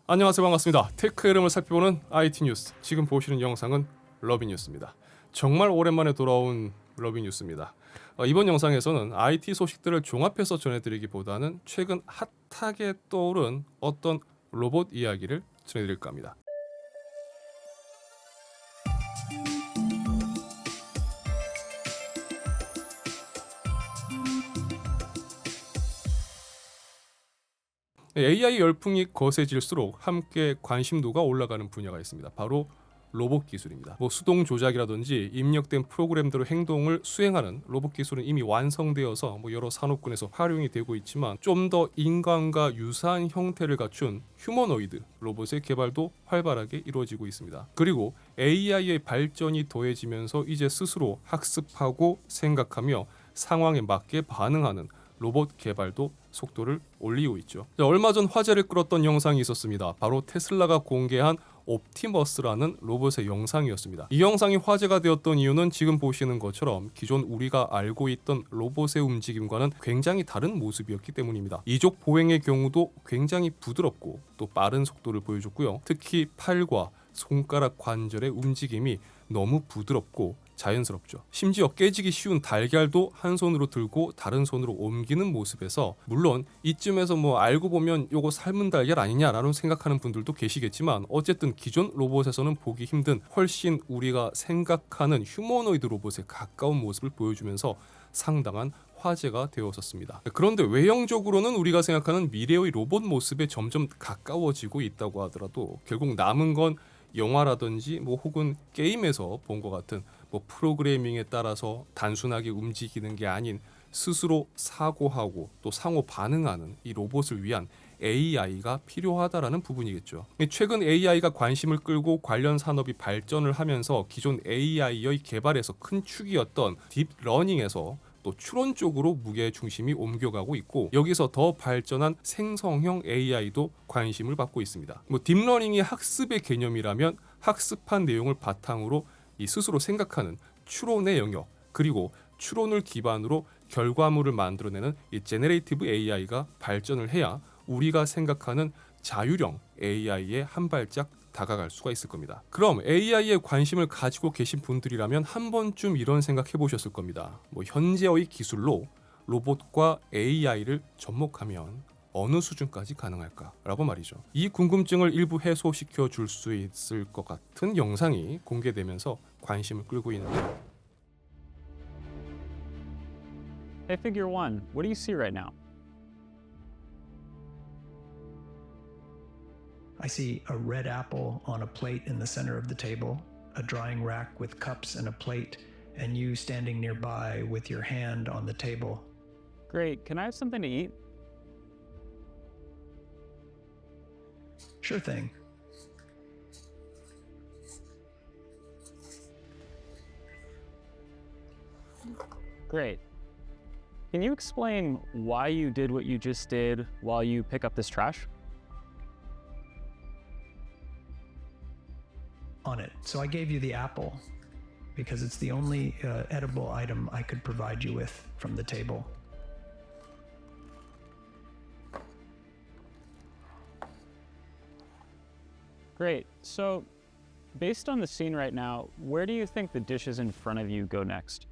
안녕하세요, 반갑습니다. 테크 흐름을 살펴보는 IT 뉴스. 지금 보시는 영상은 러비 뉴스입니다. 정말 오랜만에 돌아온 러비 뉴스입니다. 이번 영상에서는 IT 소식들을 종합해서 전해드리기보다는 최근 핫하게 떠오른 어떤 로봇 이야기를 전해드릴까 합니다. AI 열풍이 거세질수록 함께 관심도가 올라가는 분야가 있습니다. 바로 로봇 기술입니다. 수동 조작이라든지 입력된 프로그램대로 행동을 수행하는 로봇 기술은 이미 완성되어서 여러 산업군에서 활용이 되고 있지만 좀 더 인간과 유사한 형태를 갖춘 휴머노이드 로봇의 개발도 활발하게 이루어지고 있습니다. 그리고 AI의 발전이 더해지면서 이제 스스로 학습하고 생각하며 상황에 맞게 반응하는 로봇 개발도 속도를 올리고 있죠. 얼마 전 화제를 끌었던 영상이 있었습니다. 바로 테슬라가 공개한 옵티머스라는 로봇의 영상이었습니다. 이 영상이 화제가 되었던 이유는 지금 보시는 것처럼 기존 우리가 알고 있던 로봇의 움직임과는 굉장히 다른 모습이었기 때문입니다. 이족 보행의 경우도 굉장히 부드럽고 또 빠른 속도를 보여줬고요. 특히 팔과 손가락 관절의 움직임이 너무 부드럽고 자연스럽죠. 심지어 깨지기 쉬운 달걀도 한 손으로 들고 다른 손으로 옮기는 모습에서, 물론 이쯤에서 알고 보면 요거 삶은 달걀 아니냐라는 생각하는 분들도 계시겠지만, 어쨌든 기존 로봇에서는 보기 힘든 훨씬 우리가 생각하는 휴머노이드 로봇에 가까운 모습을 보여주면서 상당한 화제가 되었었습니다. 그런데 외형적으로는 우리가 생각하는 미래의 로봇 모습에 점점 가까워지고 있다고 하더라도 결국 남은 건 영화라든지 혹은 게임에서 본 것 같은 프로그래밍에 따라서 단순하게 움직이는 게 아닌 스스로 사고하고 또 상호 반응하는 이 로봇을 위한 AI가 필요하다라는 부분이겠죠. 최근 AI가 관심을 끌고 관련 산업이 발전을 하면서 기존 AI의 개발에서 큰 축이었던 딥러닝에서 또 추론 쪽으로 무게 중심이 옮겨가고 있고, 여기서 더 발전한 생성형 AI도 관심을 받고 있습니다. 딥러닝이 학습의 개념이라면 학습한 내용을 바탕으로 이 스스로 생각하는 추론의 영역, 그리고 추론을 기반으로 결과물을 만들어내는 이 제네레이티브 AI가 발전을 해야 우리가 생각하는 자율형 AI에 한 발짝 다가갈 수가 있을 겁니다. 그럼 AI에 관심을 가지고 계신 분들이라면 한 번쯤 이런 생각 해보셨을 겁니다. 현재의 기술로 로봇과 AI를 접목하면 어느 수준까지 가능할까라고 말이죠. 이 궁금증을 일부 해소시켜 줄 수 있을 것 같은 영상이 공개되면서 관심을 끌고 있는데요. Hey, Figure One, what do you see right now? I see a red apple on a plate in the center of the table, a drying rack with cups and a plate, and you standing nearby with your hand on the table. Great, can I have something to eat? Sure thing. Great. Can you explain why you did what you just did while you pick up this trash? On it. So I gave you the apple because it's the only edible item I could provide you with from the table. Great. So, based on the scene right now, where do you think the dishes in front of you go next?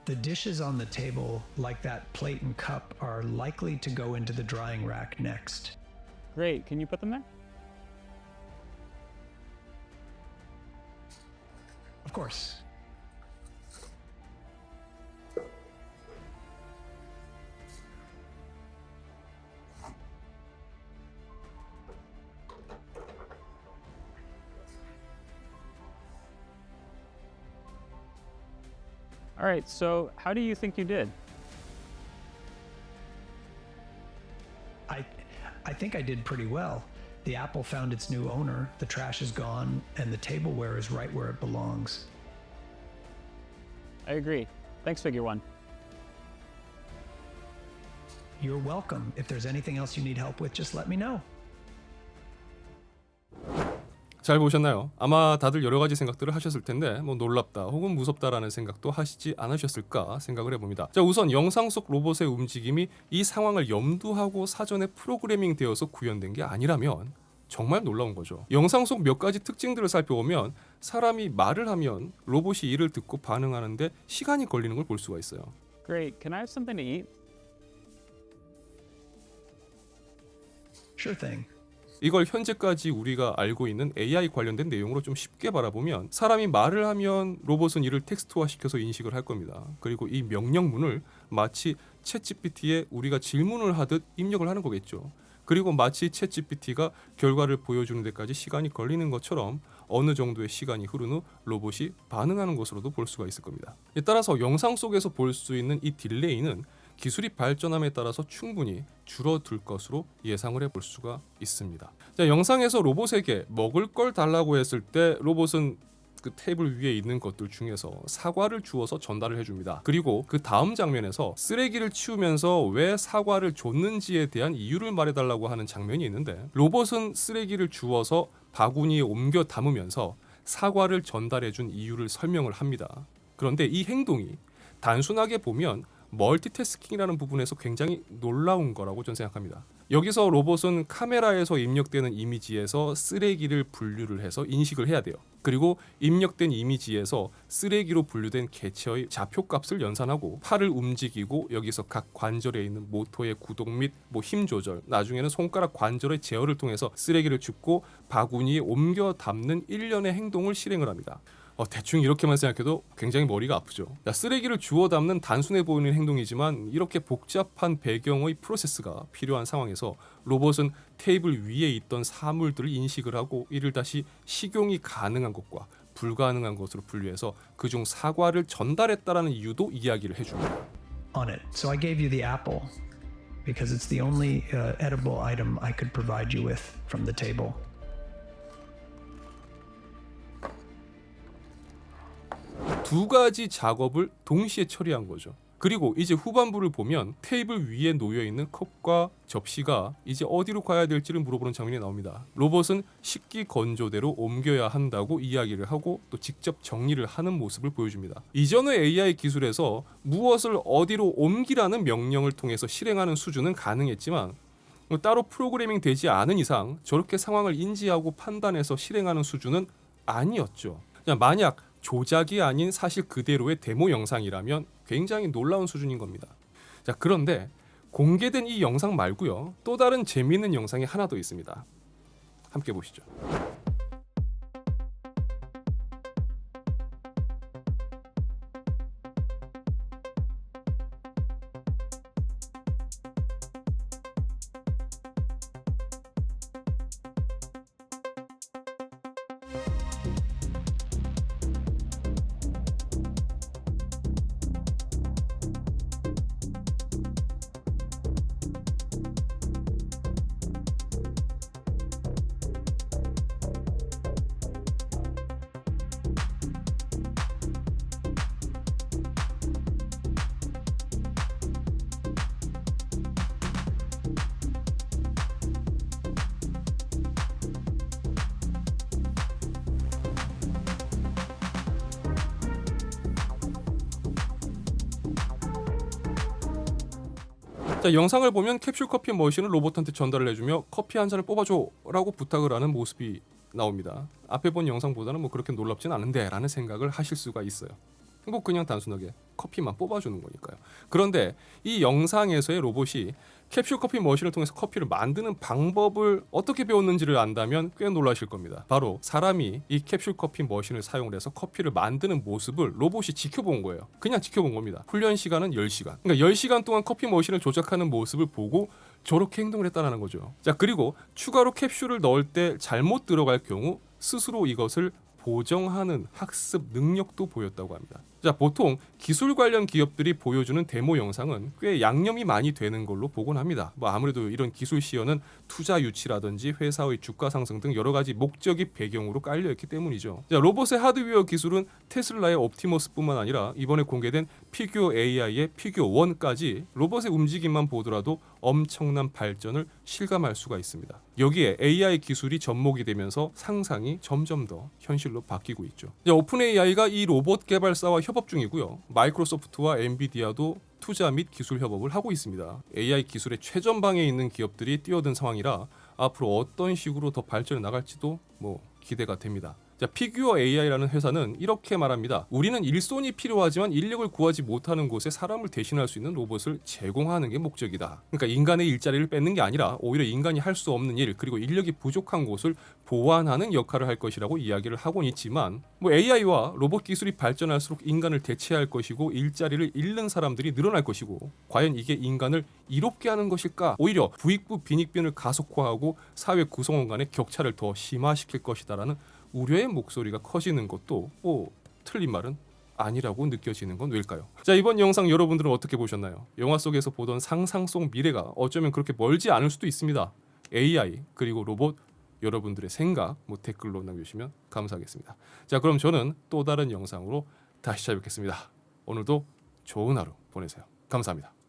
The dishes on the table, like that plate and cup, are likely to go into the drying rack next. Great. Can you put them there? Of course. All right, so how do you think you did? I think I did pretty well. The apple found its new owner, the trash is gone, and the tableware is right where it belongs. I agree. Thanks, Figure One. You're welcome. If there's anything else you need help with, just let me know. 잘 보셨나요? 아마 다들 여러 가지 생각들을 하셨을 텐데 뭐 놀랍다 혹은 무섭다라는 생각도 하시지 않으셨을까 생각을 해봅니다. 자, 우선 영상 속 로봇의 움직임이 이 상황을 염두하고 사전에 프로그래밍 되어서 구현된 게 아니라면 정말 놀라운 거죠. 영상 속 몇 가지 특징들을 살펴보면 사람이 말을 하면 로봇이 이를 듣고 반응하는데 시간이 걸리는 걸 볼 수가 있어요. Great. Can I have something to eat? Sure thing. 이걸 현재까지 우리가 알고 있는 AI 관련된 내용으로 좀 쉽게 바라보면 사람이 말을 하면 로봇은 이를 텍스트화시켜서 인식을 할 겁니다. 그리고 이 명령문을 마치 챗GPT에 우리가 질문을 하듯 입력을 하는 거겠죠. 그리고 마치 챗GPT가 결과를 보여주는 데까지 시간이 걸리는 것처럼 어느 정도의 시간이 흐른 후 로봇이 반응하는 것으로도 볼 수가 있을 겁니다. 따라서 영상 속에서 볼 수 있는 이 딜레이는 기술이 발전함에 따라서 충분히 줄어들 것으로 예상을 해볼 수가 있습니다. 자, 영상에서 로봇에게 먹을 걸 달라고 했을 때 로봇은 그 테이블 위에 있는 것들 중에서 사과를 주어서 전달을 해줍니다. 그리고 그 다음 장면에서 쓰레기를 치우면서 왜 사과를 줬는지에 대한 이유를 말해달라고 하는 장면이 있는데 로봇은 쓰레기를 주어서 바구니에 옮겨 담으면서 사과를 전달해준 이유를 설명을 합니다. 그런데 이 행동이 단순하게 보면 멀티태스킹이라는 부분에서 굉장히 놀라운 거라고 저는 생각합니다. 여기서 로봇은 카메라에서 입력되는 이미지에서 쓰레기를 분류를 해서 인식을 해야 돼요. 그리고 입력된 이미지에서 쓰레기로 분류된 개체의 좌표값을 연산하고 팔을 움직이고 여기서 각 관절에 있는 모터의 구동 및 힘 조절, 나중에는 손가락 관절의 제어를 통해서 쓰레기를 줍고 바구니에 옮겨 담는 일련의 행동을 실행을 합니다. 대충 이렇게만 생각해도 굉장히 머리가 아프죠. 쓰레기를 주워 담는 단순해 보이는 행동이지만 이렇게 복잡한 배경의 프로세스가 필요한 상황에서 로봇은 테이블 위에 있던 사물들을 인식을 하고 이를 다시 식용이 가능한 것과 불가능한 것으로 분류해서 그중 사과를 전달했다라는 이유도 이야기를 해줍니다. On it. So I gave you the apple because it's the only edible item I could provide you with from the table. 두 가지 작업을 동시에 처리한 거죠. 그리고 이제 후반부를 보면 테이블 위에 놓여 있는 컵과 접시가 이제 어디로 가야 될지를 물어보는 장면이 나옵니다. 로봇은 식기 건조대로 옮겨야 한다고 이야기를 하고 또 직접 정리를 하는 모습을 보여줍니다. 이전의 AI 기술에서 무엇을 어디로 옮기라는 명령을 통해서 실행하는 수준은 가능했지만 따로 프로그래밍 되지 않은 이상 저렇게 상황을 인지하고 판단해서 실행하는 수준은 아니었죠. 만약 조작이 아닌 사실 그대로의 데모 영상이라면 굉장히 놀라운 수준인 겁니다. 자, 그런데 공개된 이 영상 말고요. 또 다른 재미있는 영상이 하나 더 있습니다. 함께 보시죠. 자, 영상을 보면 캡슐 커피 머신을 로봇한테 전달을 해주며 커피 한 잔을 뽑아줘 라고 부탁을 하는 모습이 나옵니다. 앞에 본 영상보다는 그렇게 놀랍진 않은데 라는 생각을 하실 수가 있어요. 그냥 단순하게 커피만 뽑아주는 거니까요. 그런데 이 영상에서의 로봇이 캡슐 커피 머신을 통해서 커피를 만드는 방법을 어떻게 배웠는지를 안다면 꽤 놀라실 겁니다. 바로 사람이 이 캡슐 커피 머신을 사용을 해서 커피를 만드는 모습을 로봇이 지켜본 거예요. 그냥 지켜본 겁니다. 훈련 시간은 10시간. 그러니까 10시간 동안 커피 머신을 조작하는 모습을 보고 저렇게 행동을 했다는 거죠. 자, 그리고 추가로 캡슐을 넣을 때 잘못 들어갈 경우 스스로 이것을 보정하는 학습 능력도 보였다고 합니다. 자, 보통 기술 관련 기업들이 보여주는 데모 영상은 꽤 양념이 많이 되는 걸로 보곤 합니다. 뭐 아무래도 이런 기술 시연은 투자 유치라든지 회사의 주가 상승 등 여러 가지 목적이 배경으로 깔려 있기 때문이죠. 자, 로봇의 하드웨어 기술은 테슬라의 옵티머스뿐만 아니라 이번에 공개된 피규어 AI의 피규어 1까지 로봇의 움직임만 보더라도 엄청난 발전을 실감할 수가 있습니다. 여기에 AI 기술이 접목이 되면서 상상이 점점 더 현실로 바뀌고 있죠. 자, 오픈 AI가 이 로봇 개발사와 협업 중이고요. 마이크로소프트와 엔비디아도 투자 및 기술 협업을 하고 있습니다. AI 기술의 최전방에 있는 기업들이 뛰어든 상황이라 앞으로 어떤 식으로 더 발전해 나갈지도 기대가 됩니다. 자, 피규어 AI라는 회사는 이렇게 말합니다. 우리는 일손이 필요하지만 인력을 구하지 못하는 곳에 사람을 대신할 수 있는 로봇을 제공하는 게 목적이다. 그러니까 인간의 일자리를 뺏는 게 아니라 오히려 인간이 할 수 없는 일 그리고 인력이 부족한 곳을 보완하는 역할을 할 것이라고 이야기를 하곤 있지만 AI와 로봇 기술이 발전할수록 인간을 대체할 것이고 일자리를 잃는 사람들이 늘어날 것이고 과연 이게 인간을 이롭게 하는 것일까? 오히려 부익부 빈익빈을 가속화하고 사회 구성원 간의 격차를 더 심화시킬 것이다라는 우려의 목소리가 커지는 것도 틀린 말은 아니라고 느껴지는 건 왜일까요? 자, 이번 영상 여러분들은 어떻게 보셨나요? 영화 속에서 보던 상상 속 미래가 어쩌면 그렇게 멀지 않을 수도 있습니다. AI 그리고 로봇 여러분들의 생각 댓글로 남겨주시면 감사하겠습니다. 자, 그럼 저는 또 다른 영상으로 다시 찾아뵙겠습니다. 오늘도 좋은 하루 보내세요. 감사합니다.